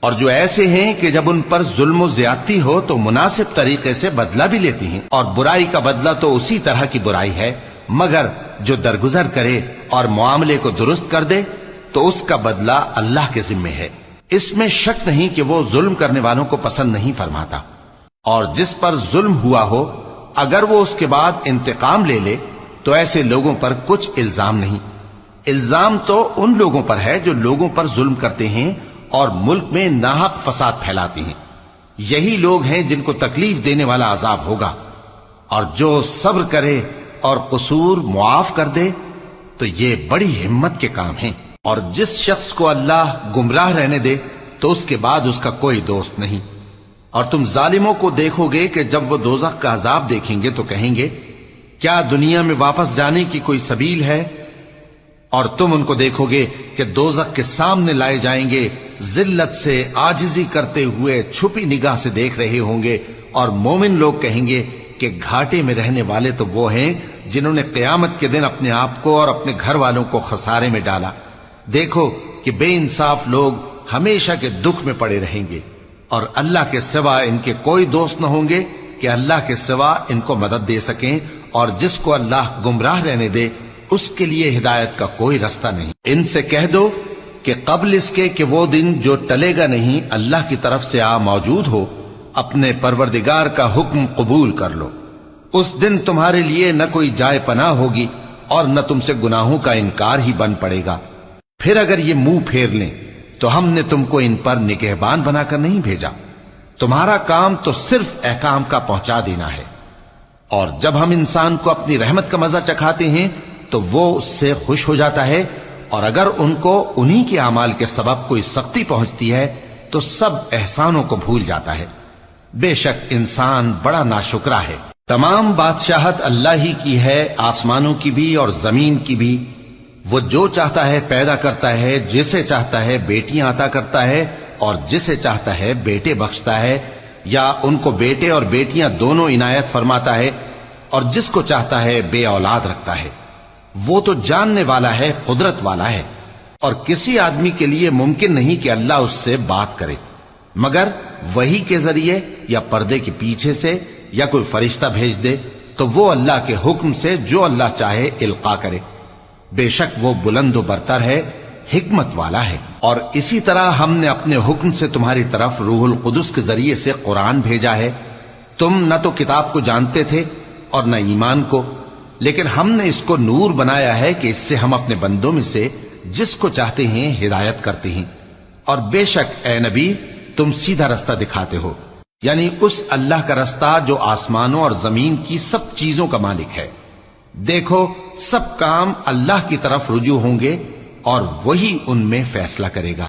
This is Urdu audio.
اور جو ایسے ہیں کہ جب ان پر ظلم و زیادتی ہو تو مناسب طریقے سے بدلہ بھی لیتی ہیں، اور برائی کا بدلہ تو اسی طرح کی برائی ہے، مگر جو درگزر کرے اور معاملے کو درست کر دے تو اس کا بدلہ اللہ کے ذمے ہے۔ اس میں شک نہیں کہ وہ ظلم کرنے والوں کو پسند نہیں فرماتا۔ اور جس پر ظلم ہوا ہو اگر وہ اس کے بعد انتقام لے لے تو ایسے لوگوں پر کچھ الزام نہیں۔ الزام تو ان لوگوں پر ہے جو لوگوں پر ظلم کرتے ہیں اور ملک میں ناحق فساد پھیلاتے ہیں، یہی لوگ ہیں جن کو تکلیف دینے والا عذاب ہوگا۔ اور جو صبر کرے اور قصور معاف کر دے تو یہ بڑی ہمت کے کام ہیں۔ اور جس شخص کو اللہ گمراہ رہنے دے تو اس کے بعد اس کا کوئی دوست نہیں۔ اور تم ظالموں کو دیکھو گے کہ جب وہ دوزخ کا عذاب دیکھیں گے تو کہیں گے کیا دنیا میں واپس جانے کی کوئی سبیل ہے؟ اور تم ان کو دیکھو گے کہ دوزخ کے سامنے لائے جائیں گے، ذلت سے عاجزی کرتے ہوئے چھپی نگاہ سے دیکھ رہے ہوں گے، اور مومن لوگ کہیں گے کہ گھاٹے میں رہنے والے تو وہ ہیں جنہوں نے قیامت کے دن اپنے آپ کو اور اپنے گھر والوں کو خسارے میں ڈالا۔ دیکھو کہ بے انصاف لوگ ہمیشہ کے دکھ میں پڑے رہیں گے، اور اللہ کے سوا ان کے کوئی دوست نہ ہوں گے کہ اللہ کے سوا ان کو مدد دے سکیں، اور جس کو اللہ گمراہ رہنے دے اس کے لیے ہدایت کا کوئی رستہ نہیں۔ ان سے کہہ دو کہ قبل اس کے کہ وہ دن جو ٹلے گا نہیں اللہ کی طرف سے آ موجود ہو، اپنے پروردگار کا حکم قبول کر لو۔ اس دن تمہارے لیے نہ کوئی جائے پناہ ہوگی اور نہ تم سے گناہوں کا انکار ہی بن پڑے گا۔ پھر اگر یہ منہ پھیر لیں تو ہم نے تم کو ان پر نگہبان بنا کر نہیں بھیجا، تمہارا کام تو صرف احکام کا پہنچا دینا ہے۔ اور جب ہم انسان کو اپنی رحمت کا مزہ چکھاتے ہیں تو وہ اس سے خوش ہو جاتا ہے، اور اگر ان کو انہی کے اعمال کے سبب کوئی سختی پہنچتی ہے تو سب احسانوں کو بھول جاتا ہے۔ بے شک انسان بڑا ناشکرا ہے۔ تمام بادشاہت اللہ ہی کی ہے، آسمانوں کی بھی اور زمین کی بھی۔ وہ جو چاہتا ہے پیدا کرتا ہے، جسے چاہتا ہے بیٹیاں عطا کرتا ہے اور جسے چاہتا ہے بیٹے بخشتا ہے، یا ان کو بیٹے اور بیٹیاں دونوں عنایت فرماتا ہے، اور جس کو چاہتا ہے بے اولاد رکھتا ہے۔ وہ تو جاننے والا ہے، قدرت والا ہے، اور کسی آدمی کے لیے ممکن نہیں کہ اللہ اس سے بات کرے مگر وحی کے ذریعے یا پردے کے پیچھے سے، یا کوئی فرشتہ بھیج دے تو وہ اللہ کے حکم سے جو اللہ چاہے القا کرے۔ بے شک وہ بلند و برتر ہے، حکمت والا ہے۔ اور اسی طرح ہم نے اپنے حکم سے تمہاری طرف روح القدس کے ذریعے سے قرآن بھیجا ہے۔ تم نہ تو کتاب کو جانتے تھے اور نہ ایمان کو، لیکن ہم نے اس کو نور بنایا ہے کہ اس سے ہم اپنے بندوں میں سے جس کو چاہتے ہیں ہدایت کرتے ہیں۔ اور بے شک اے نبی تم سیدھا رستہ دکھاتے ہو، یعنی اس اللہ کا رستہ جو آسمانوں اور زمین کی سب چیزوں کا مالک ہے۔ دیکھو سب کام اللہ کی طرف رجوع ہوں گے اور وہی ان میں فیصلہ کرے گا۔